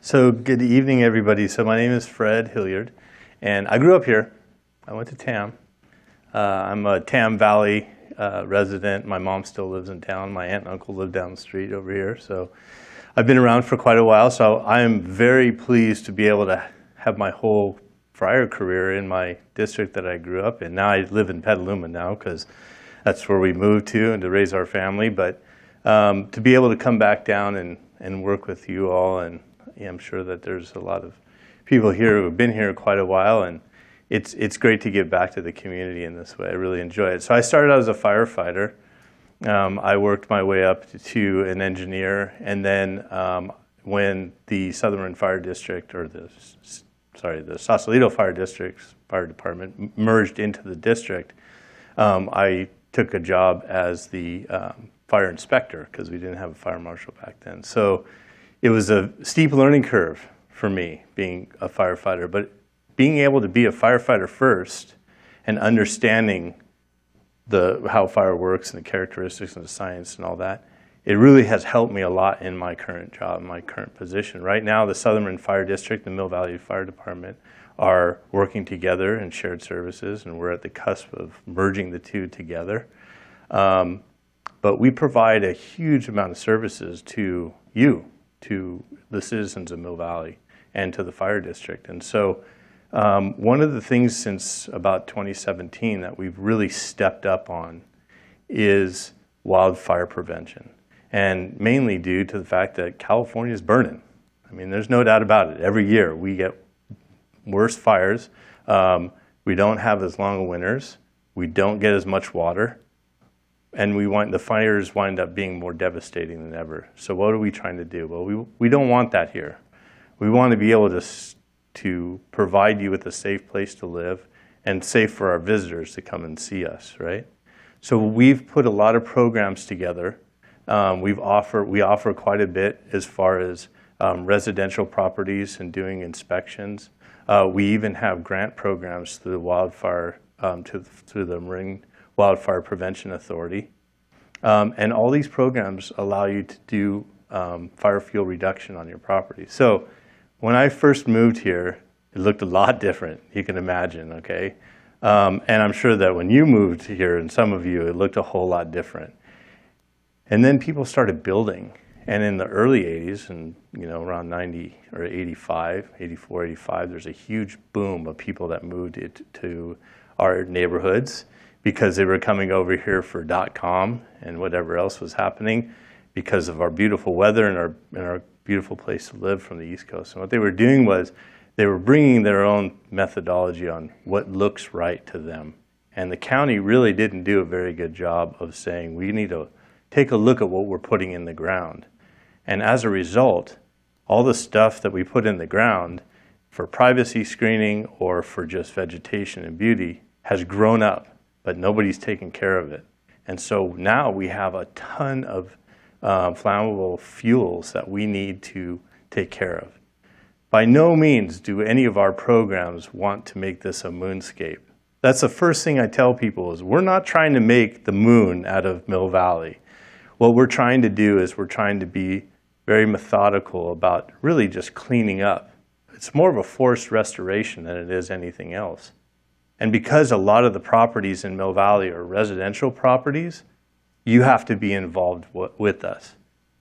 So good evening, everybody. So my name is Fred Hilliard, and I grew up here. I went to Tam. I'm a Tam Valley resident. My mom still lives in town. My aunt and uncle live down the street over here. So I've been around for quite a while. So I am very pleased to be able to have my whole fire career in my district that I grew up in. Now I live in Petaluma now because that's where we moved to and to raise our family. But to be able to come back down and work with you all, and I'm sure that there's a lot of people here who have been here quite a while, and it's great to give back to the community in this way. I really enjoy it. So I started out as a firefighter. I worked my way up to an engineer, and then when the Southern Fire District, or the Sausalito Fire District's fire department merged into the district, I took a job as the fire inspector because we didn't have a fire marshal back then. So it was a steep learning curve for me being a firefighter, but being able to be a firefighter first and understanding how fire works and the characteristics and the science and all that, it really has helped me a lot in my current job, my current position. Right now, the Southern Fire District and Mill Valley Fire Department are working together in shared services, and we're at the cusp of merging the two together. But we provide a huge amount of services to you, to the citizens of Mill Valley, and to the fire district. And so one of the things since about 2017 that we've really stepped up on is wildfire prevention, and mainly due to the fact that California is burning. I mean, there's no doubt about it. Every year we get worse fires. We don't have as long of winters. We don't get as much water. And the fires wind up being more devastating than ever. So what are we trying to do? Well, we don't want that here. We want to be able to provide you with a safe place to live and safe for our visitors to come and see us, right? So we've put a lot of programs together. We offer quite a bit as far as residential properties and doing inspections. We even have grant programs through the wildfire, through the Marin Wildfire Prevention Authority. And all these programs allow you to do fire fuel reduction on your property. So when I first moved here, it looked a lot different, you can imagine, okay? And I'm sure that when you moved here, and some of you, it looked a whole lot different. And then people started building. And in the early 80s, and around 90 or 85, 84, 85, there's a huge boom of people that moved to our neighborhoods, because they were coming over here for .com and whatever else was happening because of our beautiful weather and our beautiful place to live from the East Coast. And what they were doing was they were bringing their own methodology on what looks right to them. And the county really didn't do a very good job of saying, we need to take a look at what we're putting in the ground. And as a result, all the stuff that we put in the ground for privacy screening or for just vegetation and beauty has grown up, but nobody's taking care of it. And so now we have a ton of flammable fuels that we need to take care of. By no means do any of our programs want to make this a moonscape. That's the first thing I tell people is we're not trying to make the moon out of Mill Valley. What we're trying to do is we're trying to be very methodical about really just cleaning up. It's more of a forest restoration than it is anything else. And because a lot of the properties in Mill Valley are residential properties, you have to be involved with us.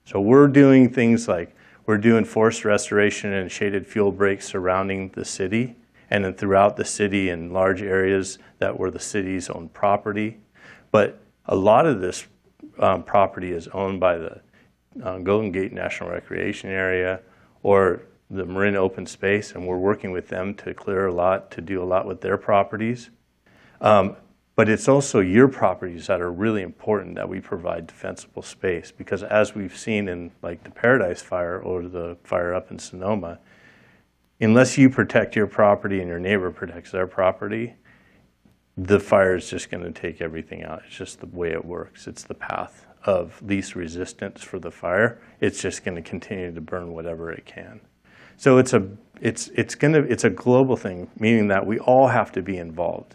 So we're doing things like we're doing forest restoration and shaded fuel breaks surrounding the city, and then throughout the city in large areas that were the city's own property. But a lot of this property is owned by the Golden Gate National Recreation Area or the Marin Open Space, and we're working with them to clear a lot, to do a lot with their properties. But it's also your properties that are really important that we provide defensible space, because as we've seen in like the Paradise Fire or the fire up in Sonoma, unless you protect your property and your neighbor protects their property, the fire is just going to take everything out. It's just the way it works. It's the path of least resistance for the fire. It's just going to continue to burn whatever it can. So it's a global thing, meaning that we all have to be involved.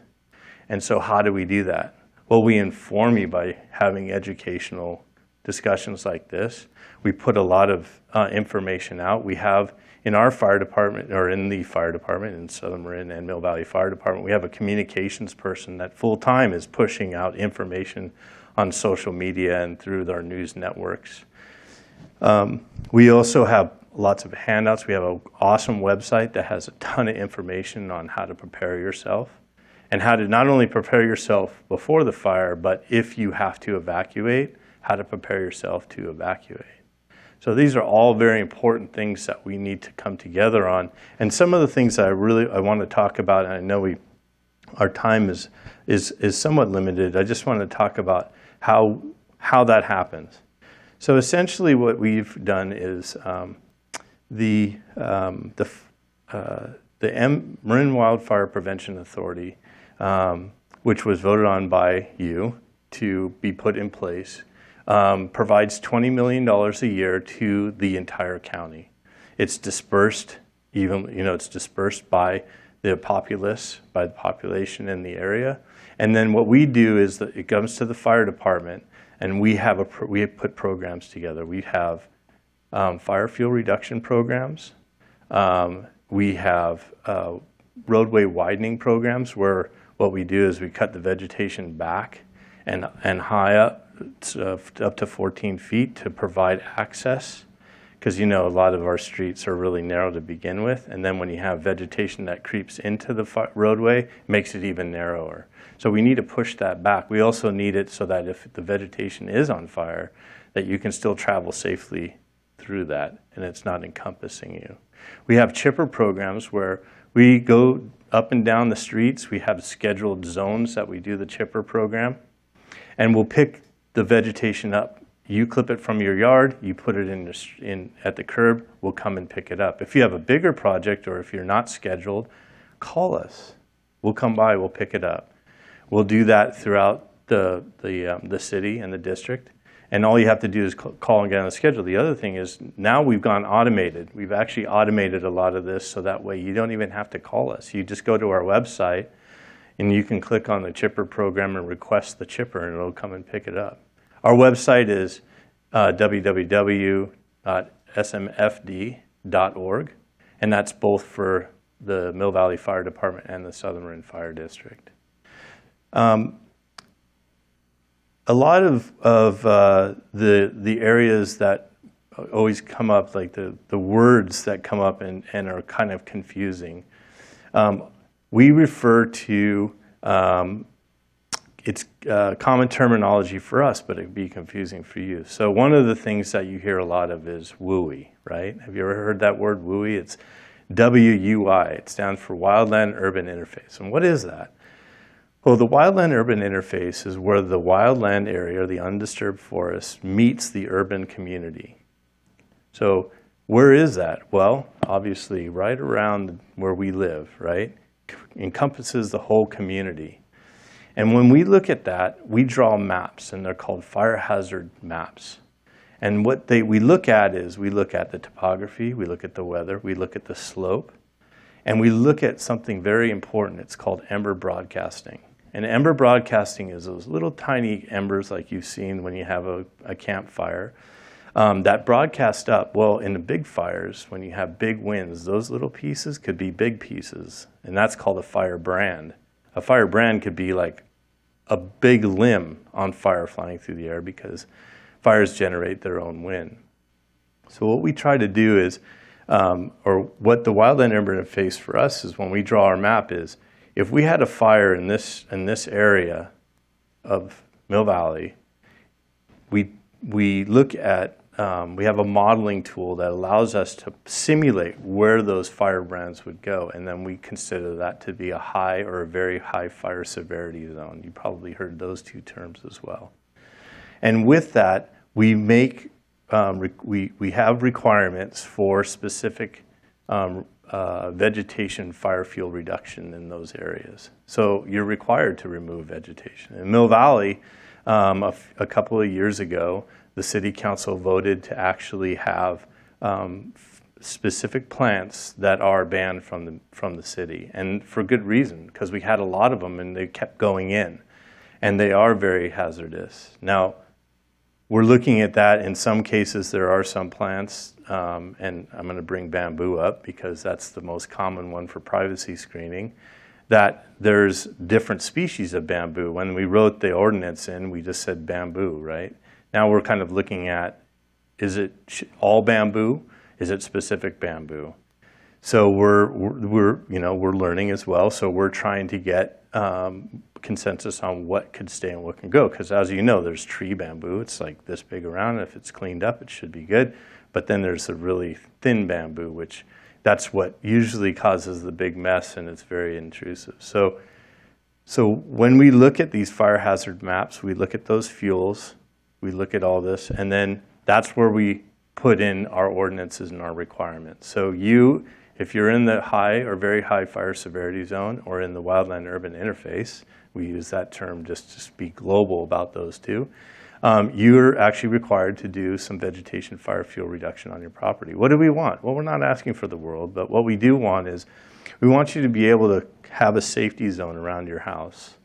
And so how do we do that? Well, we inform you by having educational discussions like this. We put a lot of information out. We have in our fire department, or in the fire department, in Southern Marin and Mill Valley Fire Department, we have a communications person that full-time is pushing out information on social media and through our news networks. We also have lots of handouts. We have an awesome website that has a ton of information on how to prepare yourself and how to not only prepare yourself before the fire, but if you have to evacuate, how to prepare yourself to evacuate. So these are all very important things that we need to come together on. And some of the things that I want to talk about, and I know our time is somewhat limited. I just want to talk about how that happens. So essentially what we've done is the Marin Wildfire Prevention Authority, which was voted on by you to be put in place, provides $20 million a year to the entire county. It's dispersed it's dispersed by the populace, by the population in the area. And then what we do is that it comes to the fire department, and we have put programs together. We have fire fuel reduction programs. We have roadway widening programs where what we do is we cut the vegetation back and high up to 14 feet to provide access, because a lot of our streets are really narrow to begin with, and then when you have vegetation that creeps into the roadway, it makes it even narrower. So we need to push that back. We also need it so that if the vegetation is on fire, that you can still travel safely through that and it's not encompassing you. We have chipper programs where we go up and down the streets. We have scheduled zones that we do the chipper program, and we'll pick the vegetation up. You clip it from your yard, you put it in at the curb, we'll come and pick it up. If you have a bigger project or if you're not scheduled, call us. We'll come by, we'll pick it up. We'll do that throughout the city and the district. And all you have to do is call and get on the schedule. The other thing is now we've gone automated. We've actually automated a lot of this so that way you don't even have to call us. You just go to our website and you can click on the chipper program and request the chipper and it'll come and pick it up. Our website is www.smfd.org, and that's both for the Mill Valley Fire Department and the Southern Marin Fire District. A lot of the areas that always come up, like the words that come up and are kind of confusing, we refer to, it's common terminology for us, but it'd be confusing for you. So one of the things that you hear a lot of is WUI, right? Have you ever heard that word WUI? It's WUI. It stands for Wildland Urban Interface. And what is that? Well, the Wildland Urban Interface is where the wildland area, the undisturbed forest, meets the urban community. So where is that? Well, obviously right around where we live, right? Encompasses the whole community. And when we look at that, we draw maps, and they're called fire hazard maps. And what we look at is we look at the topography, we look at the weather, we look at the slope, and we look at something very important. It's called ember broadcasting. And ember broadcasting is those little tiny embers like you've seen when you have a campfire that broadcast up. Well, in the big fires, when you have big winds, those little pieces could be big pieces, and that's called a fire brand. A fire brand could be like a big limb on fire flying through the air because fires generate their own wind. So what we try to do is, or what the Wildland Urban Interface for us is when we draw our map is, if we had a fire in this area of Mill Valley, we look at, we have a modeling tool that allows us to simulate where those fire brands would go, and then we consider that to be a high or a very high fire severity zone. You probably heard those two terms as well. And with that, we make we have requirements for specific vegetation fire fuel reduction in those areas. So you're required to remove vegetation. In Mill Valley, a couple of years ago, the City Council voted to actually have specific plants that are banned from the city, and for good reason, because we had a lot of them and they kept going in, and they are very hazardous. Now, we're looking at that. In some cases, there are some plants, and I'm going to bring bamboo up because that's the most common one for privacy screening, that there's different species of bamboo. When we wrote the ordinance in, we just said bamboo, right? Now we're kind of looking at, is it all bamboo? Is it specific bamboo? So we're learning as well. So we're trying to get consensus on what could stay and what can go. Because as you know, there's tree bamboo. It's like this big around. If it's cleaned up, it should be good. But then there's the really thin bamboo, which that's what usually causes the big mess, and it's very intrusive. So when we look at these fire hazard maps, we look at those fuels, we look at all this, and then that's where we put in our ordinances and our requirements. So if you're in the high or very high fire severity zone or in the wildland urban interface, we use that term just to speak global about those two, you're actually required to do some vegetation fire fuel reduction on your property. What do we want? Well, we're not asking for the world, but what we do want is we want you to be able to have a safety zone around your house.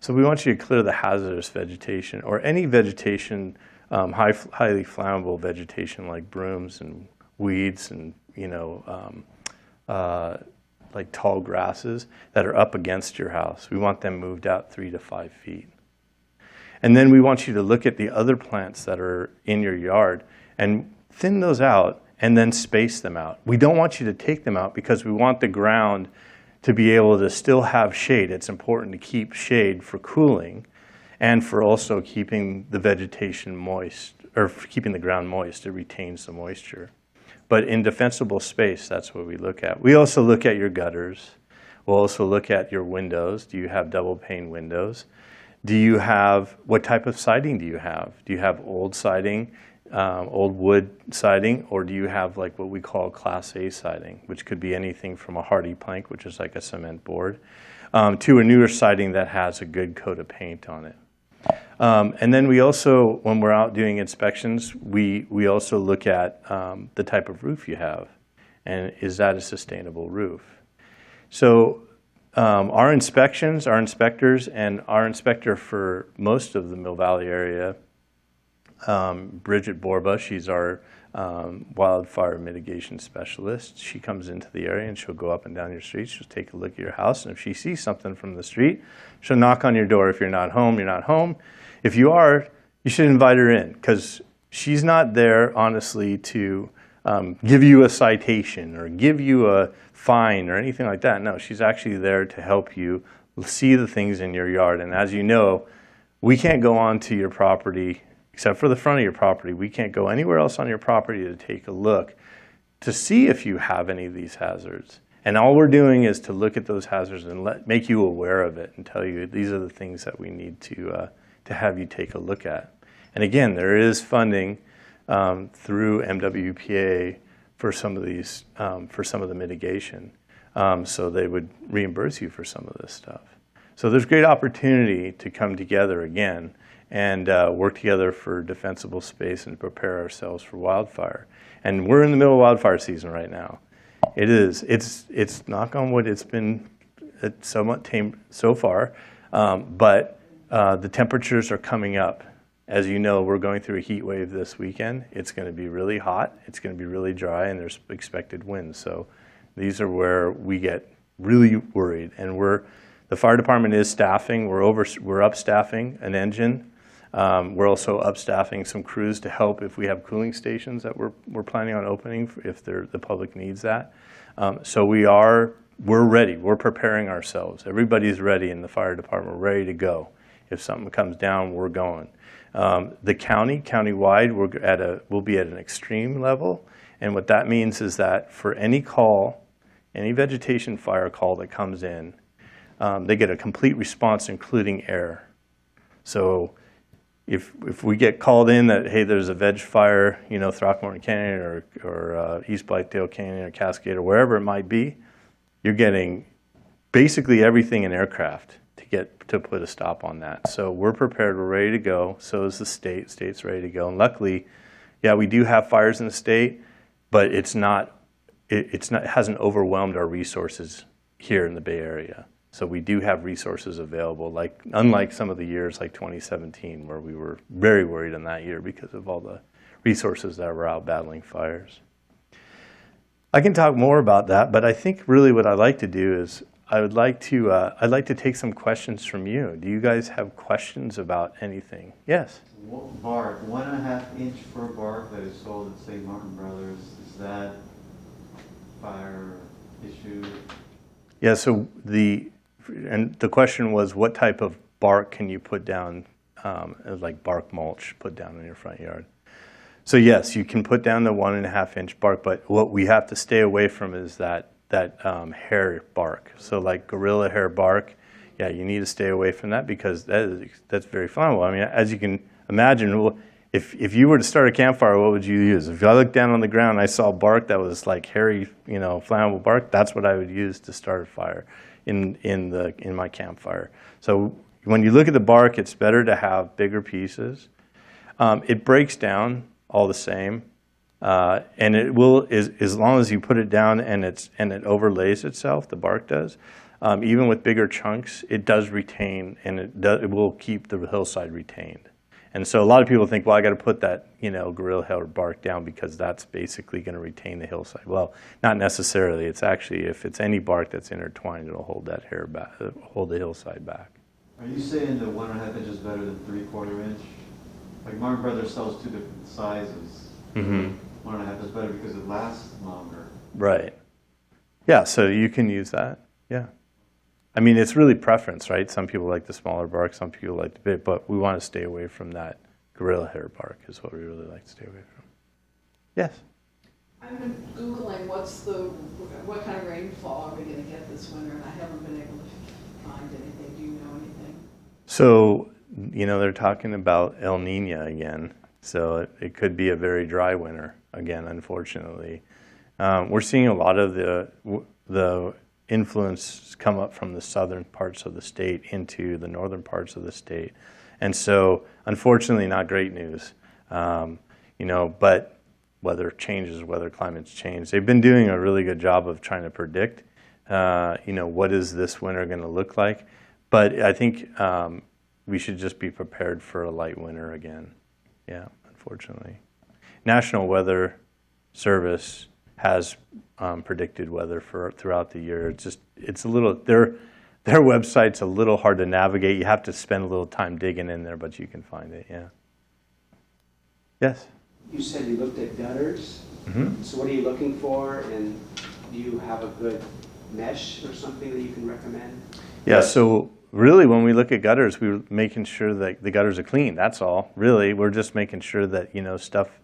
So we want you to clear the hazardous vegetation or any vegetation, highly flammable vegetation like brooms and weeds and, like tall grasses that are up against your house. We want them moved out 3 to 5 feet. And then we want you to look at the other plants that are in your yard and thin those out and then space them out. We don't want you to take them out because we want the ground to be able to still have shade. It's important to keep shade for cooling and for also keeping the vegetation moist, or keeping the ground moist. It retains the moisture. But in defensible space, that's what we look at. We also look at your gutters. We'll also look at your windows. Do you have double pane windows? What type of siding do you have? Do you have old siding, old wood siding, or do you have like what we call Class A siding, which could be anything from a hardy plank, which is like a cement board, to a newer siding that has a good coat of paint on it. And then we also, when we're out doing inspections, we also look at the type of roof you have, and is that a sustainable roof? So our inspectors, and our inspector for most of the Mill Valley area, Bridget Borba, she's our wildfire mitigation specialist. She comes into the area and she'll go up and down your street. She'll take a look at your house, and if she sees something from the street, she'll knock on your door. If you're not home, you're not home. If you are, you should invite her in, because she's not there, honestly, to give you a citation or give you a fine or anything like that. No, she's actually there to help you see the things in your yard. And as you know, we can't go onto your property except for the front of your property. We can't go anywhere else on your property to take a look to see if you have any of these hazards. And all we're doing is to look at those hazards and make you aware of it and tell you these are the things that we need to have you take a look at. And again, there is funding through MWPA for some of these, for some of the mitigation. So they would reimburse you for some of this stuff. So there's great opportunity to come together again and work together for defensible space and prepare ourselves for wildfire. And we're in the middle of wildfire season right now. It is. It's knock on wood, it's been somewhat tame so far, but the temperatures are coming up. As you know, we're going through a heat wave this weekend. It's going to be really hot, it's going to be really dry, and there's expected winds. So these are where we get really worried. And the fire department is staffing. We're up staffing an engine. We're also up staffing some crews to help if we have cooling stations that we're planning on opening if the public needs that. So we're ready. We're preparing ourselves. Everybody's ready in the fire department. We're ready to go. If something comes down, we're going. The countywide, we'll be at an extreme level. And what that means is that for any call, any vegetation fire call that comes in, they get a complete response, including air. So if we get called in that, hey, there's a veg fire, Throckmorton Canyon or East Blythedale Canyon or Cascade or wherever it might be, you're getting basically everything in aircraft to put a stop on that. So we're prepared, we're ready to go. So is the state. State's ready to go. And luckily, yeah, we do have fires in the state, but it hasn't overwhelmed our resources here in the Bay Area. So we do have resources available, like unlike some of the years like 2017, where we were very worried in that year because of all the resources that were out battling fires. I can talk more about that, but I think really what I'd like to do is I'd like to take some questions from you. Do you guys have questions about anything? Yes? What bark, 1.5 inch for bark that is sold at, say, Martin Brothers, is that fire issue? Yeah, so the question was, what type of bark can you put down, like bark mulch, put down in your front yard? So yes, you can put down the 1.5 inch bark, but what we have to stay away from is that hair bark. So like gorilla hair bark, yeah, you need to stay away from that because that's very flammable. I mean, as you can imagine, if you were to start a campfire, what would you use? If I looked down on the ground and I saw bark that was like hairy, flammable bark, that's what I would use to start a fire in my campfire. So when you look at the bark, it's better to have bigger pieces. It breaks down all the same, and it will, as long as you put it down and it overlays itself, the bark does. Even with bigger chunks, it does retain, and it will keep the hillside retained. And so a lot of people think, well, I got to put that, gorilla hair bark down because that's basically going to retain the hillside. Well, not necessarily. It's actually, if it's any bark that's intertwined, it'll hold that hair back, hold the hillside back. Are you saying the 1.5 inch is better than 3/4 inch? Like Martin Brothers sells 2 different sizes. Mm-hmm. 1.5 is better because it lasts longer. Right. Yeah, so you can use that. Yeah. I mean, it's really preference, right? Some people like the smaller bark, some people like the big, but we want to stay away from that gorilla hair bark is what we really like to stay away from. Yes? I've been Googling what kind of rainfall are we going to get this winter, and I haven't been able to find anything. Do you know anything? So, they're talking about El Nino again. So it could be a very dry winter again, unfortunately. We're seeing a lot of the influence come up from the southern parts of the state into the northern parts of the state. And so, unfortunately, not great news. But weather changes, weather climates change. They've been doing a really good job of trying to predict, what is this winter going to look like. But I think we should just be prepared for a light winter again. Yeah, unfortunately. National Weather Service has predicted weather throughout the year. It's a little, their website's a little hard to navigate. You have to spend a little time digging in there, but you can find it, yeah. Yes? You said you looked at gutters. Mm-hmm. So what are you looking for, and do you have a good mesh or something that you can recommend? Yeah, so really when we look at gutters, we're making sure that the gutters are clean. That's all. Really, we're just making sure that,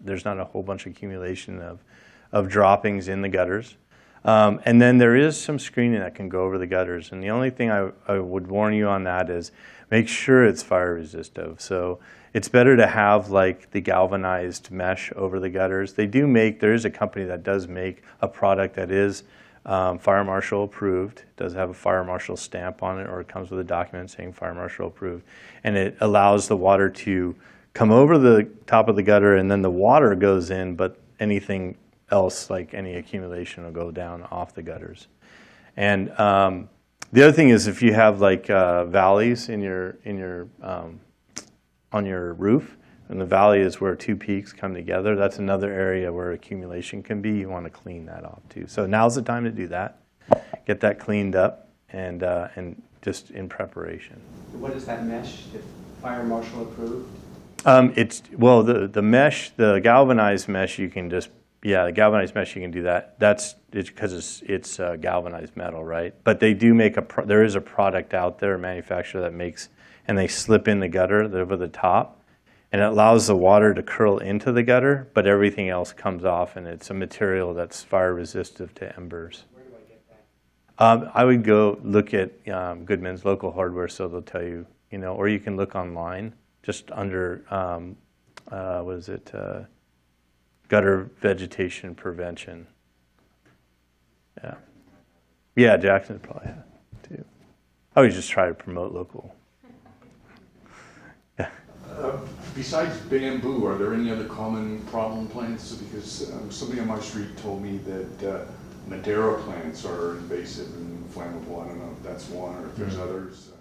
there's not a whole bunch of accumulation of droppings in the gutters. And then there is some screening that can go over the gutters. And the only thing I would warn you on that is make sure it's fire resistive. So it's better to have like the galvanized mesh over the gutters. There is a company that does make a product that is Fire Marshal approved. It does have a Fire Marshal stamp on it, or it comes with a document saying Fire Marshal approved. And it allows the water to come over the top of the gutter, and then the water goes in, but anything else, like any accumulation, will go down off the gutters. And the other thing is, if you have like valleys on your roof, and the valley is where two peaks come together, that's another area where accumulation can be. You want to clean that off too. So now's the time to do that. Get that cleaned up and just in preparation. What is that mesh, if Fire Marshal approved? The mesh, the galvanized mesh, the galvanized mesh, you can do that. That's because it's galvanized metal, right? But they do make there is a product out there, a manufacturer that makes, and they slip in the gutter over the top, and it allows the water to curl into the gutter, but everything else comes off, and it's a material that's fire resistive to embers. Where do I get that? I would go look at Goodman's Local Hardware, so they'll tell you, or you can look online, just under, gutter vegetation prevention. Yeah. Yeah, Jackson probably had too. I would just try to promote local. Yeah. Besides bamboo, are there any other common problem plants? Because somebody on my street told me that Madeira plants are invasive and flammable. I don't know if that's one or if there's others.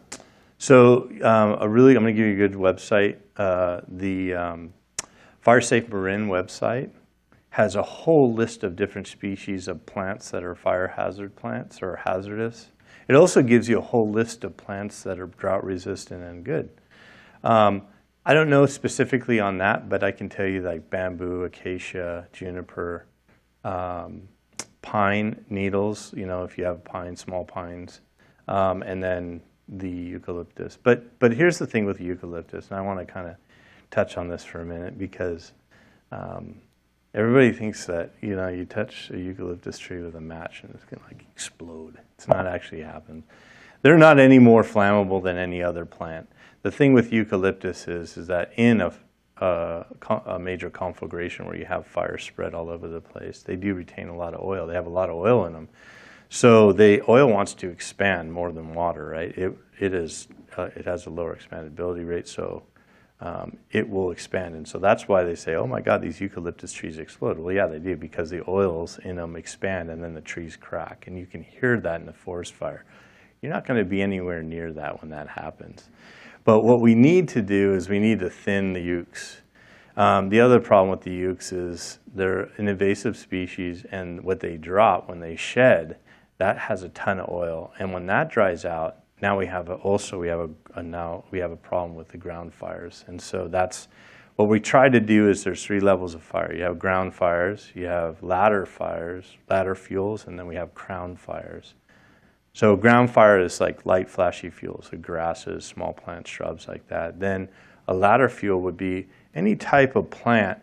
So I'm going to give you a good website. The Fire Safe Marin website has a whole list of different species of plants that are fire hazard plants or hazardous. It also gives you a whole list of plants that are drought resistant and good. I don't know specifically on that, but I can tell you like bamboo, acacia, juniper, pine needles, if you have pine, small pines, and then the eucalyptus. But here's the thing with the eucalyptus, and I want to kind of touch on this for a minute because everybody thinks that, you touch a eucalyptus tree with a match and it's going to like explode. It's not actually happened. They're not any more flammable than any other plant. The thing with eucalyptus is that in a major conflagration where you have fire spread all over the place, they do retain a lot of oil. They have a lot of oil in them. So the oil wants to expand more than water, right? It has a lower expandability rate, so it will expand. And so that's why they say, oh my God, these eucalyptus trees explode. Well, yeah, they do, because the oils in them expand and then the trees crack. And you can hear that in a forest fire. You're not going to be anywhere near that when that happens. But what we need to do is we need to thin the ukes. The other problem with the ukes is they're an invasive species, and what they drop when they shed, that has a ton of oil. And when that dries out, now we have a problem with the ground fires. And so that's what we try to do. Is there's 3 levels of fire. You have ground fires, you have ladder fires, ladder fuels, and then we have crown fires. So ground fire is like light, flashy fuels, so grasses, small plants, shrubs like that. Then a ladder fuel would be any type of plant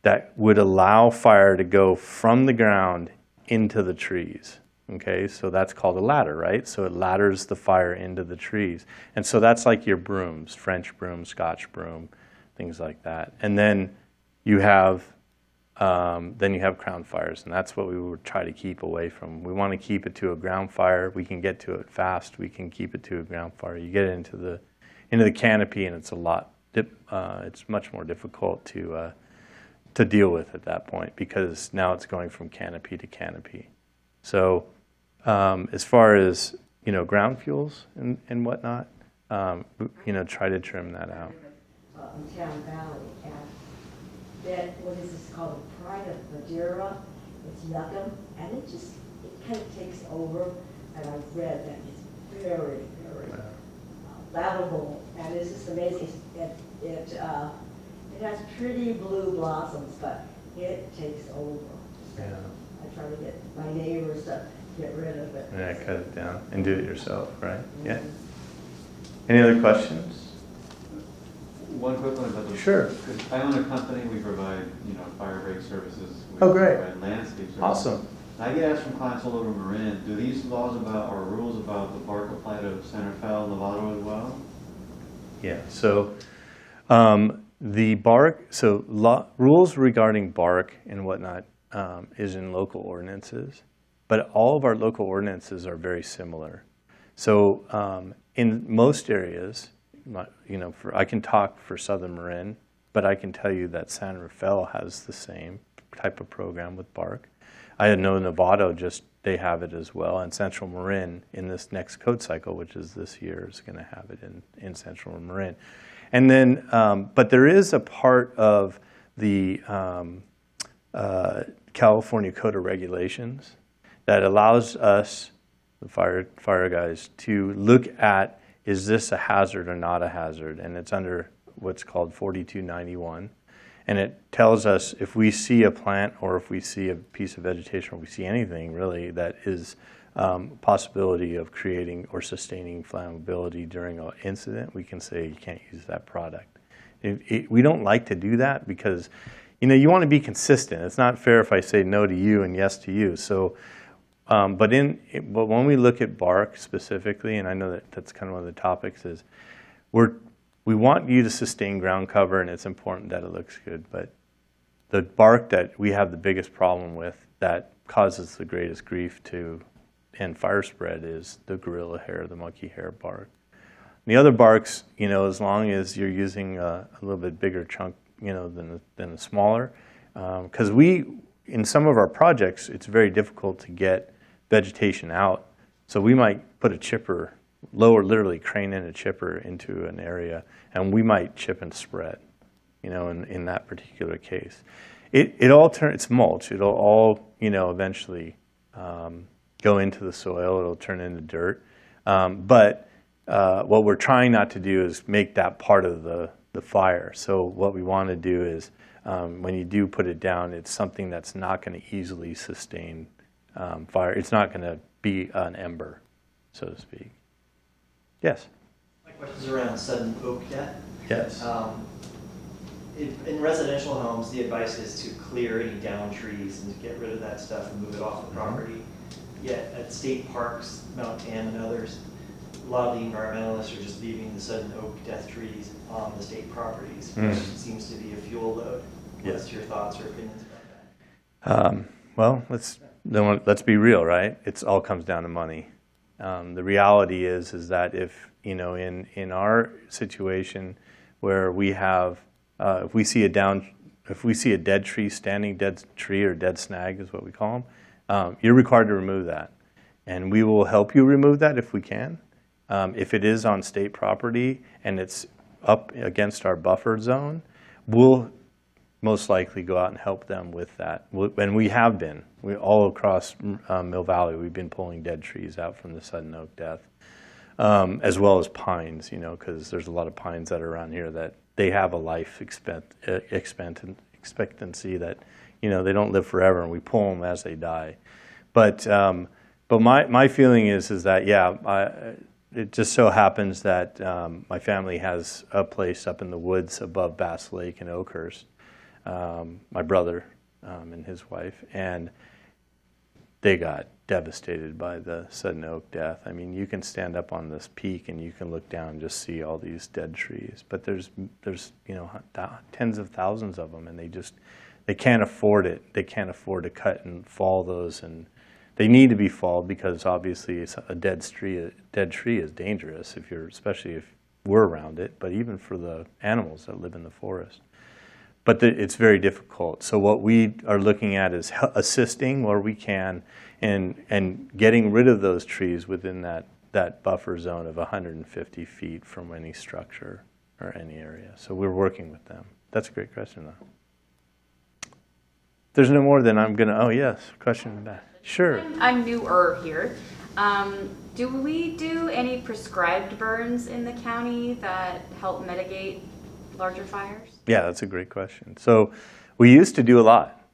that would allow fire to go from the ground into the trees. Okay, so that's called a ladder, right? So it ladders the fire into the trees. And so that's like your brooms, French broom, Scotch broom, things like that. And then you have crown fires, and that's what we would try to keep away from. We want to keep it to a ground fire. We can get to it fast. We can keep it to a ground fire. You get it into the canopy, and it's it's much more difficult to deal with at that point, because now it's going from canopy to canopy. So as far as ground fuels and whatnot, try to trim that out. In Town Valley, and that, what is this called, the pride of Madeira, it's yuccum, and it kind of takes over, and I've read that it's very, very flammable, and it's just amazing. It has pretty blue blossoms, but it takes over. So Yeah. I try to get my neighbors to get rid of it. Yeah, cut it down and do it yourself, right? Yeah. Any other questions? One quick one about the. Sure. Because I own a company, we provide, fire break services. We Oh, great. provide landscape services. Awesome. And I get asked from clients all over Marin, do these laws or rules about the bark apply to Santa Fe and Novato as well? Yeah. So the bark. So rules regarding bark and whatnot is in local ordinances, but all of our local ordinances are very similar. So in most areas, I can talk for Southern Marin, but I can tell you that San Rafael has the same type of program with bark. I know Novato they have it as well, and Central Marin in this next code cycle, which is this year, is going to have it in Central Marin. And then, but there is a part of the California Code of Regulations that allows us, the fire guys, to look at, is this a hazard or not a hazard? And it's under what's called 4291. And it tells us if we see a plant or if we see a piece of vegetation or we see anything really that is possibility of creating or sustaining flammability during an incident, we can say you can't use that product. We don't like to do that because you want to be consistent. It's not fair if I say no to you and yes to you. So but when we look at bark specifically, and I know that's kind of one of the topics, is we want you to sustain ground cover, and it's important that it looks good. But the bark that we have the biggest problem with, that causes the greatest grief and fire spread, is the gorilla hair, the monkey hair bark. And the other barks, as long as you're using a little bit bigger chunk, than a smaller, because in some of our projects, it's very difficult to get vegetation out. So we might put a chipper, literally crane in a chipper into an area, and we might chip and spread, in that particular case. It all it's mulch. It'll all, eventually go into the soil. It'll turn into dirt. But what we're trying not to do is make that part of the fire. So what we want to do is when you do put it down, it's something that's not going to easily sustain fire. It's not going to be an ember, so to speak. Yes? My question is around sudden oak death. Yes. In residential homes, the advice is to clear any down trees and to get rid of that stuff and move it off the property. Yet at state parks, Mount Tam and others, a lot of the environmentalists are just leaving the sudden oak death trees on the state properties, which seems to be a fuel load. What's your thoughts or opinions about that? Well, let's be real, right? It all comes down to money. The reality is that if in our situation where we have if we see a dead tree, standing dead tree or dead snag is what we call them, you're required to remove that, and we will help you remove that if we can. If it is on state property and it's up against our buffer zone, we'll most likely go out and help them with that. And we have been. We all across Mill Valley, we've been pulling dead trees out from the sudden oak death, as well as pines, because there's a lot of pines that are around here that they have a life expectancy that, they don't live forever, and we pull them as they die. But my feeling is that, it just so happens that my family has a place up in the woods above Bass Lake in Oakhurst, my brother and his wife, and they got devastated by the sudden oak death. I mean, you can stand up on this peak and you can look down and just see all these dead trees. But there's tens of thousands of them, and they can't afford it. They can't afford to cut and fall those, and they need to be falled because obviously a dead tree is dangerous especially if we're around it, but even for the animals that live in the forest. But it's very difficult. So what we are looking at is assisting where we can and getting rid of those trees within that buffer zone of 150 feet from any structure or any area. So we're working with them. That's a great question, though. If there's no more, then I'm going to, yes, question in the back. Sure. I'm newer here. Do we do any prescribed burns in the county that help mitigate larger fires? Yeah, that's a great question. So we used to do a lot,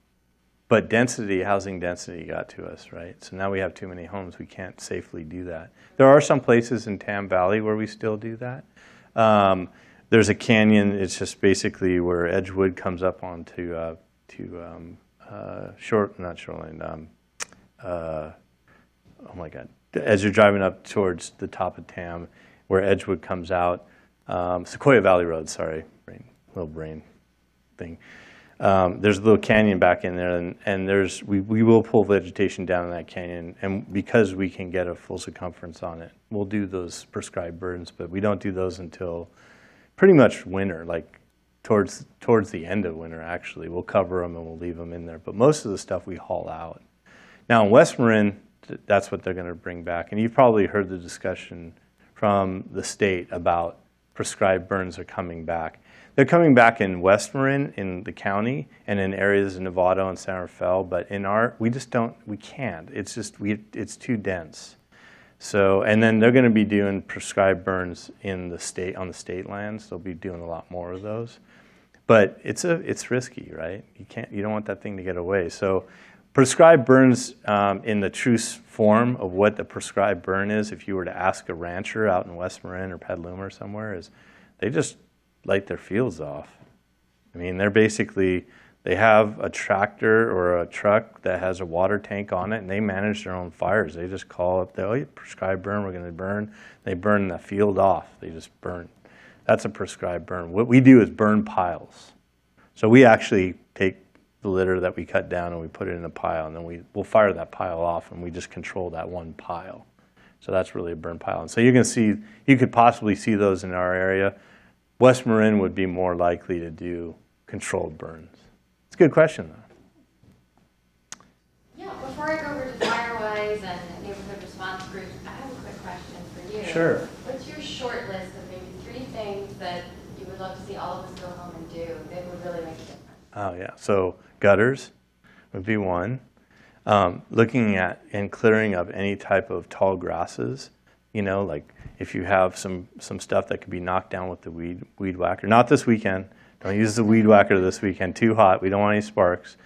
but housing density got to us, right? So now we have too many homes. We can't safely do that. There are some places in Tam Valley where we still do that. There's a canyon. It's just basically where Edgewood comes up onto as you're driving up towards the top of Tam, where Edgewood comes out, Sequoia Valley Road, sorry, little brain thing. There's a little canyon back in there, and we will pull vegetation down in that canyon, and because we can get a full circumference on it, we'll do those prescribed burns, but we don't do those until pretty much winter, like towards the end of winter, actually. We'll cover them and we'll leave them in there, but most of the stuff we haul out. Now in West Marin, that's what they're going to bring back, and you've probably heard the discussion from the state about prescribed burns are coming back. They're coming back in West Marin, in the county, and in areas in Novato and San Rafael, but we can't. It's just, it's too dense. So, and then they're going to be doing prescribed burns on the state lands. They'll be doing a lot more of those. But it's risky, right? You don't want that thing to get away. So prescribed burns in the true form of what the prescribed burn is, if you were to ask a rancher out in West Marin or Petaluma or somewhere, is they just light their fields off. I mean, they have a tractor or a truck that has a water tank on it, and they manage their own fires. They just call up, prescribed burn, we're going to burn. They burn the field off. They just burn. That's a prescribed burn. What we do is burn piles. So we actually take the litter that we cut down and we put it in a pile, and then we'll fire that pile off, and we just control that one pile. So that's really a burn pile. And so you could possibly see those in our area. West Marin would be more likely to do controlled burns. It's a good question, though. volunteers and neighborhood response groups, I have a quick question for you. Sure. What's your short list of maybe 3 things that you would love to see all of us go home and do that would really make a difference? Oh, yeah. So gutters would be one. Looking at and clearing up any type of tall grasses, like if you have some stuff that could be knocked down with the weed whacker. Not this weekend. Don't use the weed whacker this weekend. Too hot. We don't want any sparks.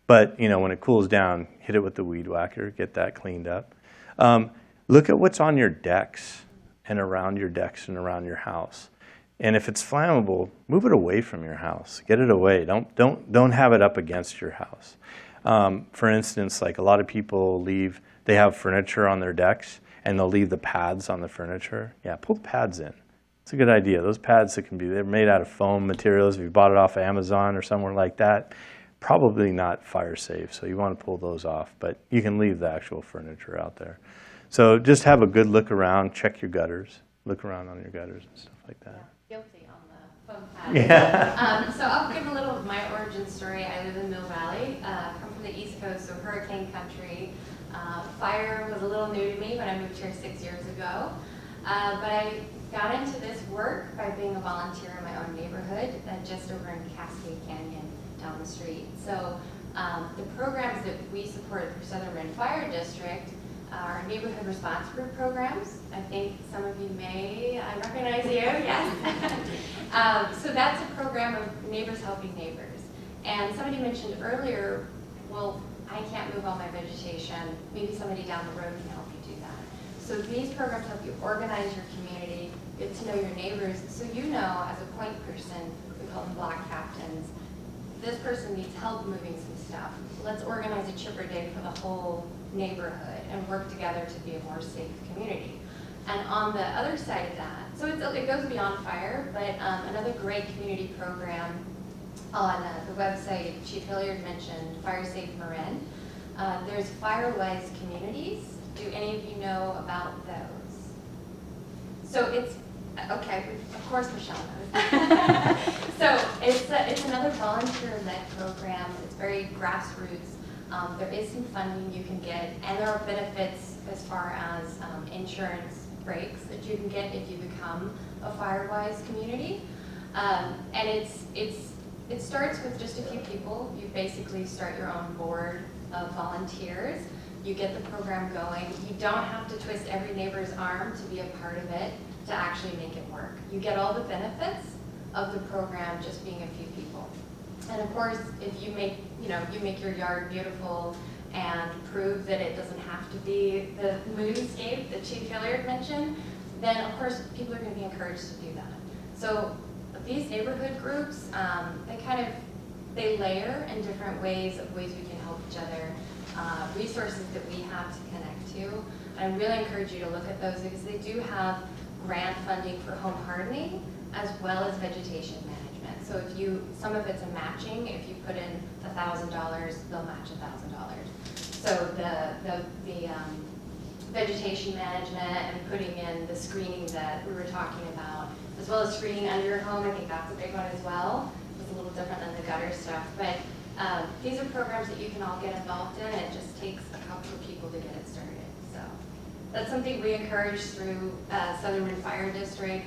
But, when it cools down, hit it with the weed whacker. Get that cleaned up. Look at what's on your decks and around your decks and around your house. And if it's flammable, move it away from your house. Get it away. Don't have it up against your house. For instance, like a lot of people they have furniture on their decks and they'll leave the pads on the furniture. Yeah, pull the pads in. It's a good idea. Those pads they're made out of foam materials. If you bought it off of Amazon or somewhere like that, probably not fire safe. So you want to pull those off, but you can leave the actual furniture out there. So just have a good look around, check your gutters, look around on your gutters and stuff like that. Guilty on the phone pad. Yeah. So I'll give a little of my origin story. I live in Mill Valley, come from the East Coast, so hurricane country. Fire was a little new to me when I moved here 6 years ago. But I got into this work by being a volunteer in my own neighborhood, just over in Cascade Canyon down the street. So the programs that we support through Southern Marin Fire District are neighborhood response group programs. I think some of you I recognize you, yes. So that's a program of neighbors helping neighbors. And somebody mentioned earlier, well, I can't move all my vegetation. Maybe somebody down the road can help you do that. So these programs help you organize your community, get to know your neighbors, so you know as a point person, we call them block captains, this person needs help moving some stuff. Let's organize a chipper day for the whole neighborhood and work together to be a more safe community. And on the other side of that, so it goes beyond fire, but another great community program on the website Chief Hilliard mentioned, Fire Safe Marin. There's Firewise communities. Do any of you know about those? So it's, okay, of course Michelle knows. So it's another volunteer-led program. It's very grassroots. There is some funding you can get, and there are benefits as far as insurance breaks that you can get if you become a Firewise community. And it starts with just a few people. You basically start your own board of volunteers. You get the program going. You don't have to twist every neighbor's arm to be a part of it to actually make it work. You get all the benefits of the program just being a few people. And of course, if you make your yard beautiful and prove that it doesn't have to be the moonscape that Chief Hilliard mentioned, then of course people are going to be encouraged to do that. So these neighborhood groups, they layer in different ways we can help each other, resources that we have to connect to. And I really encourage you to look at those because they do have grant funding for home hardening as well as vegetation management. So some of it's a matching. If you put in $1,000, they'll match $1,000. So the vegetation management and putting in the screening that we were talking about, as well as screening under your home, I think that's a big one as well. It's a little different than the gutter stuff, but these are programs that you can all get involved in. It just takes a couple of people to get it started. So that's something we encourage through Southern Marin Fire District.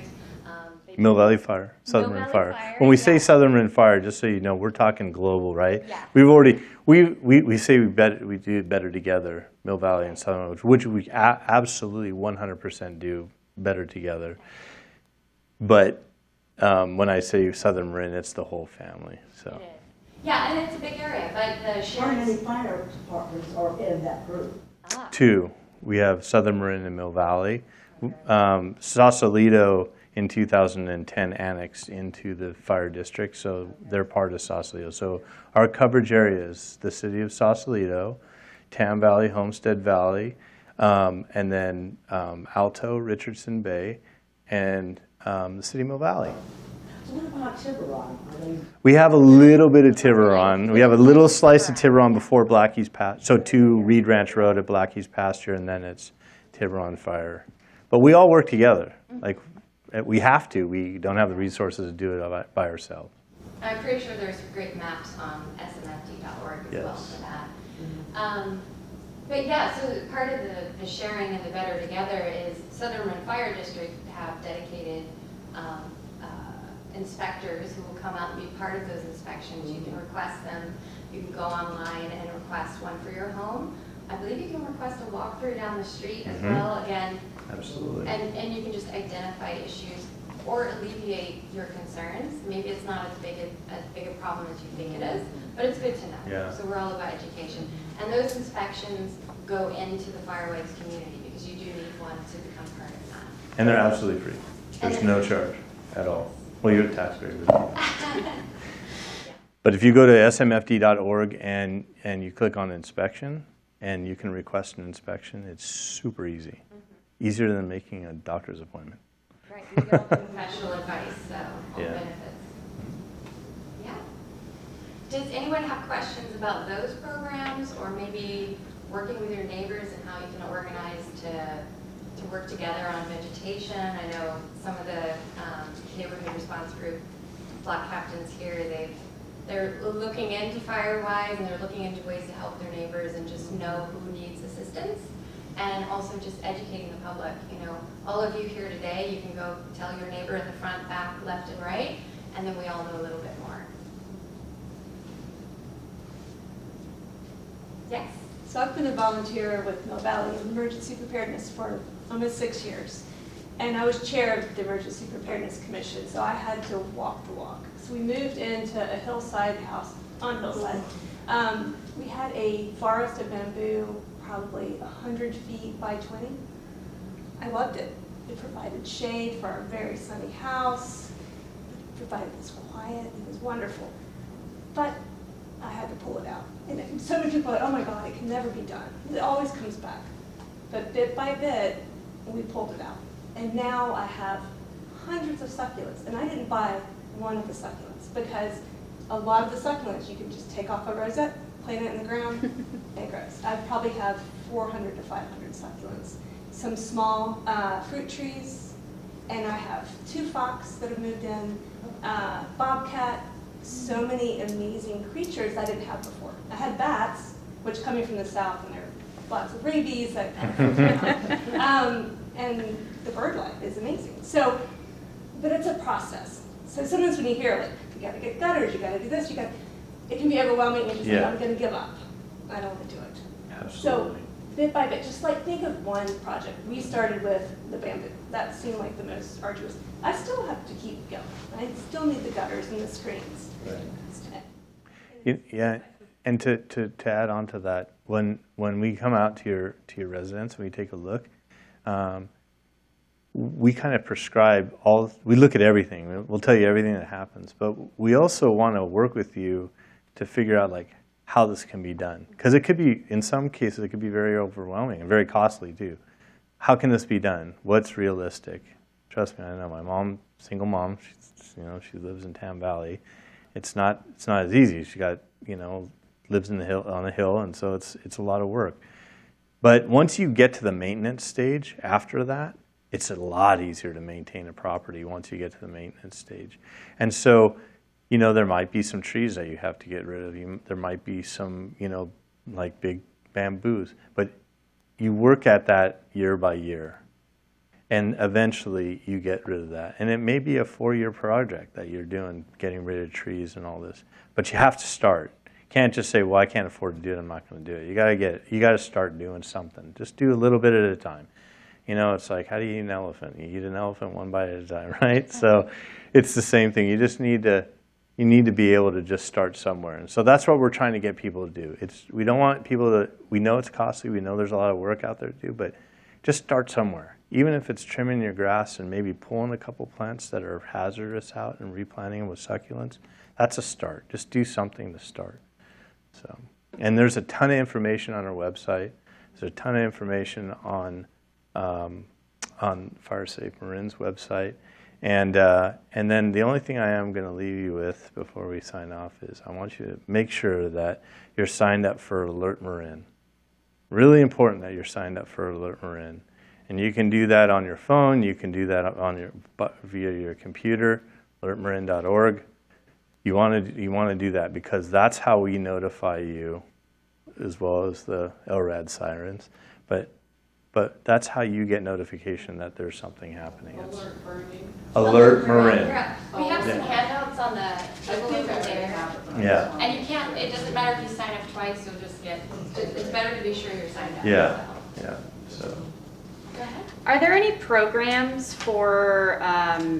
Mill Valley Fire, Southern Marin Fire. When we say Southern Marin Fire, just so you know, we're talking global, right? Yeah. We say we do it better together, Mill Valley and Southern Marin, which we absolutely 100% do better together. But when I say Southern Marin, it's the whole family. So. It is. Yeah, and it's a big area, but the How many shares. fire departments are in that group? Two. We have Southern Marin and Mill Valley. Sausalito in 2010 annexed into the fire district, so they're part of Sausalito. So our coverage area is the city of Sausalito, Tam Valley, Homestead Valley, and then Alto, Richardson Bay, and the city of Mill Valley. So what about Tiburon? Are they? We have a little bit of Tiburon. We have a little slice of Tiburon before Blackie's Pasture. So to Reed Ranch Road at Blackie's Pasture, and then it's Tiburon Fire. But we all work together. Like we have to. We don't have the resources to do it by ourselves. I'm pretty sure there's great maps on smfd.org as well Yes. for that. But yeah, so part of the sharing and the better together is Southern Fire District have dedicated inspectors who will come out and be part of those inspections. You can request them. You can go online and request one for your home. I believe you can request a walkthrough down the street as well. Again, Absolutely. and you can just identify issues or alleviate your concerns. Maybe it's not as big a problem as you think it is, but it's good to know. Yeah. So we're all about education. And those inspections go into the Fireways community because you do need one to become part of that. And they're absolutely free. There's no charge at all. Well, you're a taxpayer. But if you go to smfd.org and you click on inspection and you can request an inspection, it's super easy. Easier than making a doctor's appointment. Right, you get all the professional advice, so all Yeah. benefits. Yeah. Does anyone have questions about those programs or maybe working with your neighbors and how you can organize to work together on vegetation? I know some of the neighborhood response group block captains here, they're looking into Firewise and they're looking into ways to help their neighbors and just know who needs assistance. And also just educating the public. You know, all of you here today, you can go tell your neighbor in the front, back, left, and right, and then we all know a little bit more. Yes? So I've been a volunteer with Mill Valley Emergency Preparedness for almost 6 years. And I was chair of the Emergency Preparedness Commission, so I had to walk the walk. So we moved into a hillside house, on hillside. We had a forest of bamboo, probably 100 feet by 20. I loved it. It provided shade for our very sunny house. It provided this quiet. It was wonderful. But I had to pull it out. And so many people are like, oh my God, it can never be done. It always comes back. But bit by bit, we pulled it out. And now I have hundreds of succulents. And I didn't buy one of the succulents because a lot of the succulents you can just take off a rosette, plant it in the ground, and it grows. I probably have 400 to 500 succulents. Some small fruit trees, and I have 2 fox that have moved in, bobcat, so many amazing creatures I didn't have before. I had bats, which coming from the south, and there are lots of rabies, that and the bird life is amazing. So, but it's a process. So sometimes when you hear, like, you gotta get gutters, you gotta do this, it can be overwhelming, and you're just like, I'm gonna give up. I don't wanna do it. Absolutely. So, bit by bit, just like think of one project. We started with the bamboo. That seemed like the most arduous. I still have to keep going. I still need the gutters and the screens. Right. Yeah, and to add on to that, when we come out to your residence and we take a look, we kind of prescribe we look at everything. We'll tell you everything that happens, but we also want to work with you to figure out like how this can be done. Because it could be, in some cases, it could be very overwhelming and very costly too. How can this be done? What's realistic? Trust me, I know my mom, single mom, she lives in Tam Valley. It's not as easy. She got, lives on a hill, and so it's a lot of work. But once you get to the maintenance stage after that, it's a lot easier to maintain a property once you get to the maintenance stage. And so, there might be some trees that you have to get rid of. There might be some, like big bamboos. But you work at that year by year. And eventually you get rid of that. And it may be a 4-year project that you're doing, getting rid of trees and all this. But you have to start. You can't just say, well, I can't afford to do it, I'm not going to do it. You got to start doing something. Just do a little bit at a time. It's like, how do you eat an elephant? You eat an elephant one bite at a time, right? So it's the same thing. You just need to be able to just start somewhere. And so that's what we're trying to get people to do. We don't want people to, we know it's costly, we know there's a lot of work out there to do, but just start somewhere. Even if it's trimming your grass and maybe pulling a couple plants that are hazardous out and replanting them with succulents, that's a start. Just do something to start. So, and there's a ton of information on our website. There's a ton of information on Fire Safe Marin's website. And then the only thing I am going to leave you with before we sign off is I want you to make sure that you're signed up for Alert Marin. Really important that you're signed up for Alert Marin. And you can do that on your phone. You can do that via your computer, alertmarin.org. You want to do that because that's how we notify you as well as the LRAD sirens. But that's how you get notification that there's something happening. It's Alert burning. Alert Marin. We have some Yeah. handouts on the I table think over I already there. have it. but I Yeah. just wanted And you to can't, make it doesn't sure. matter if you sign up twice, you'll just get, it's better to be sure you're signed up. Yeah, yeah. So Go ahead. Are there any programs for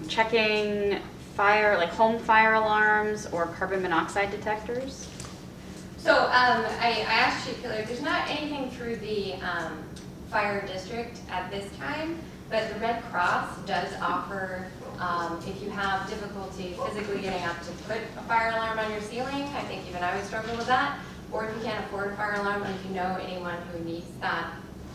checking fire, like home fire alarms or carbon monoxide detectors? So I asked Chief Hilliard, there's not anything through the fire district at this time, but the Red Cross does offer, if you have difficulty physically getting up to put a fire alarm on your ceiling, I think even I would struggle with that, or if you can't afford a fire alarm, and if you know anyone who needs that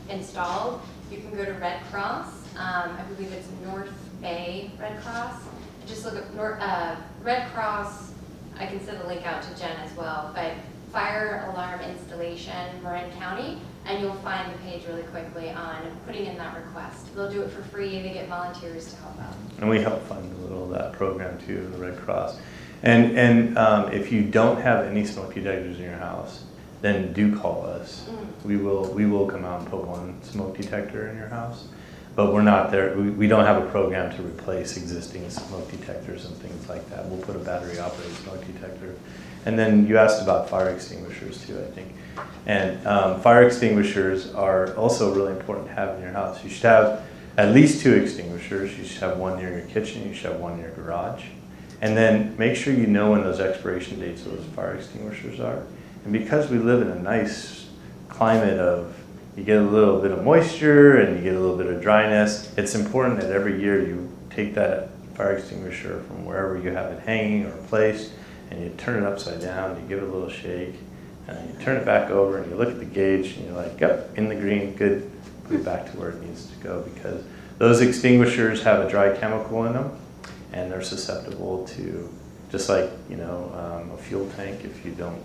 installed, you can go to Red Cross. I believe it's North Bay Red Cross. Just look at Red Cross. I can send a link out to Jen as well, but fire alarm installation, Marin County, and you'll find the page really quickly on putting in that request. They'll do it for free. They get volunteers to help out. and we help fund a little of that program too, the Red Cross. And if you don't have any smoke detectors in your house, then do call us. We will come out and put one smoke detector in your house, but we're not there. We don't have a program to replace existing smoke detectors and things like that. We'll put a battery operated smoke detector. And then you asked about fire extinguishers too, I think. And fire extinguishers are also really important to have in your house. You should have at least 2 extinguishers. You should have one near your kitchen. You should have one in your garage. And then make sure you know when those expiration dates of those fire extinguishers are. And because we live in a nice climate of, you get a little bit of moisture and you get a little bit of dryness, it's important that every year you take that fire extinguisher from wherever you have it hanging or placed, and you turn it upside down, you give it a little shake, and then you turn it back over and you look at the gauge and you're like, yep, in the green, good, put it back to where it needs to go, because those extinguishers have a dry chemical in them and they're susceptible to, just like, a fuel tank, if you don't,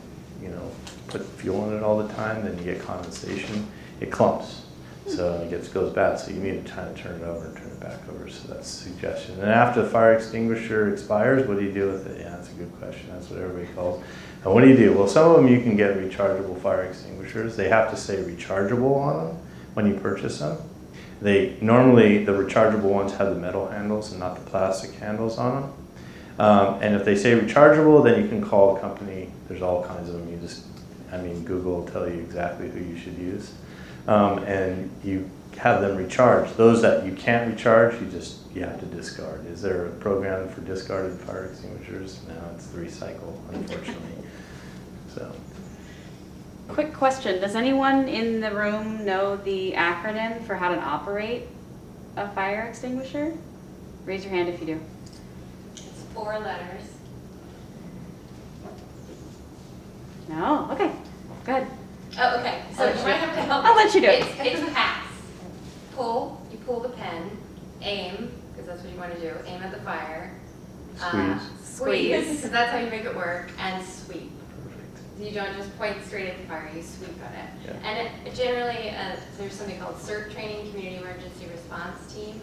put fuel in it all the time, then you get condensation, it clumps. So it goes bad, so you need to try to turn it over and turn it back over. So that's a suggestion. And after the fire extinguisher expires, what do you do with it? Yeah, that's a good question. That's what everybody calls. And what do you do? Well, some of them you can get rechargeable fire extinguishers. They have to say rechargeable on them when you purchase them. Normally the rechargeable ones have the metal handles and not the plastic handles on them. And if they say rechargeable, then you can call a company. There's all kinds of them. Google will tell you exactly who you should use. And you have them recharged. Those that you can't recharge, you have to discard. Is there a program for discarded fire extinguishers? No, it's the recycle, unfortunately. So, Quick question, does anyone in the room know the acronym for how to operate a fire extinguisher? Raise your hand if you do. It's 4 letters. No? Okay, go ahead. Oh, okay. So you might have to help. I'll let you do it. It's pass. Pull. You pull the pen. Aim, because that's what you want to do. Aim at the fire. Squeeze, because that's how you make it work. And sweep. You don't just point straight at the fire. You sweep at it. Yeah. And it generally, there's something called CERT training, Community Emergency Response Team.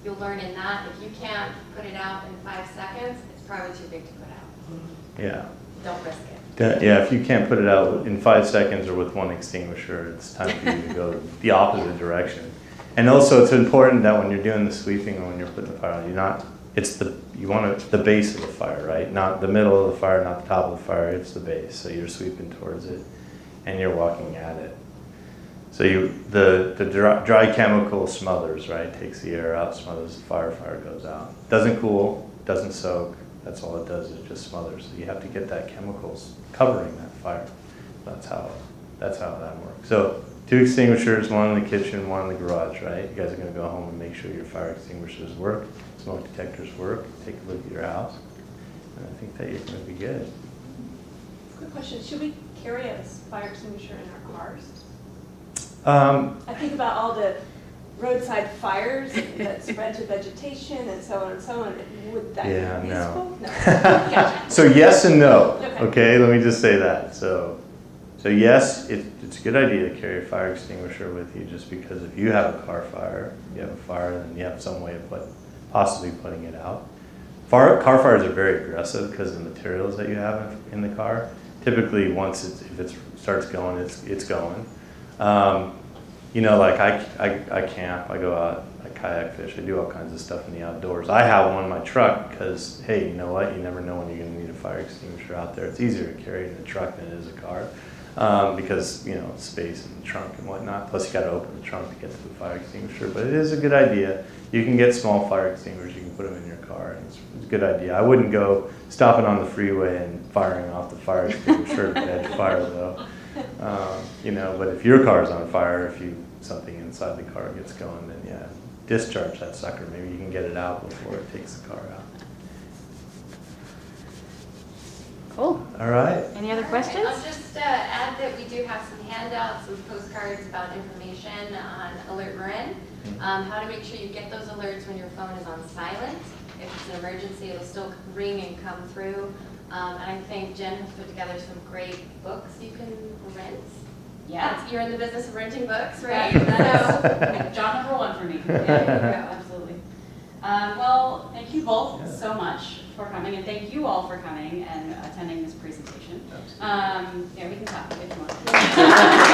You'll learn in that. If you can't put it out in 5 seconds, it's probably too big to put out. yeah. Don't risk it. Yeah, if you can't put it out in 5 seconds or with one extinguisher, it's time for you to go the opposite direction. And also, it's important that when you're doing the sweeping or when you're putting the fire out, you want the base of the fire, right? Not the middle of the fire, not the top of the fire. It's the base. So you're sweeping towards it, and you're walking at it. So the dry chemical smothers, right? Takes the air out, smothers the fire. Fire goes out. Doesn't cool, doesn't soak. That's all it does, is just smothers. So you have to get that chemicals covering that fire. That's how that works. So 2 extinguishers, one in the kitchen, one in the garage, right? You guys are going to go home and make sure your fire extinguishers work, smoke detectors work. Take a look at your house, and I think that you're going to be good. Quick question, should we carry a fire extinguisher in our cars? I think about all the roadside fires that spread to vegetation and so on and so on. Would that be useful? No. Gotcha. So yes and no. Okay. Okay, let me just say that. So yes, it's a good idea to carry a fire extinguisher with you, just because if you have a car fire, you have a fire, then you have some way of possibly putting it out. Car fires are very aggressive because of the materials that you have in the car. Typically, if it's starts going, it's going. You know, like I camp, I go out, I kayak fish, I do all kinds of stuff in the outdoors. I have one in my truck because, hey, you know what? You never know when you're going to need a fire extinguisher out there. It's easier to carry in a truck than it is a car because, you know, space in the trunk and whatnot. Plus, you got to open the trunk to get to the fire extinguisher. But it is a good idea. You can get small fire extinguishers. You can put them in your car. And it's a good idea. I wouldn't go stopping on the freeway and firing off the fire extinguisher to catch fire, though. You know, but if your car's on fire, if something inside the car gets going, then yeah, discharge that sucker. Maybe you can get it out before it takes the car out. Cool. All right. Any other All right, questions? I'll just add that we do have some handouts, some postcards about information on Alert Marin. How to make sure you get those alerts when your phone is on silent. If it's an emergency, it'll still ring and come through. And I think Jen has put together some great books you can rent. Yeah. You're in the business of renting books, right? That is job number 1 for me. Yeah, absolutely. Well, thank you both so much for coming, and thank you all for coming and attending this presentation. Yeah, we can talk if you want.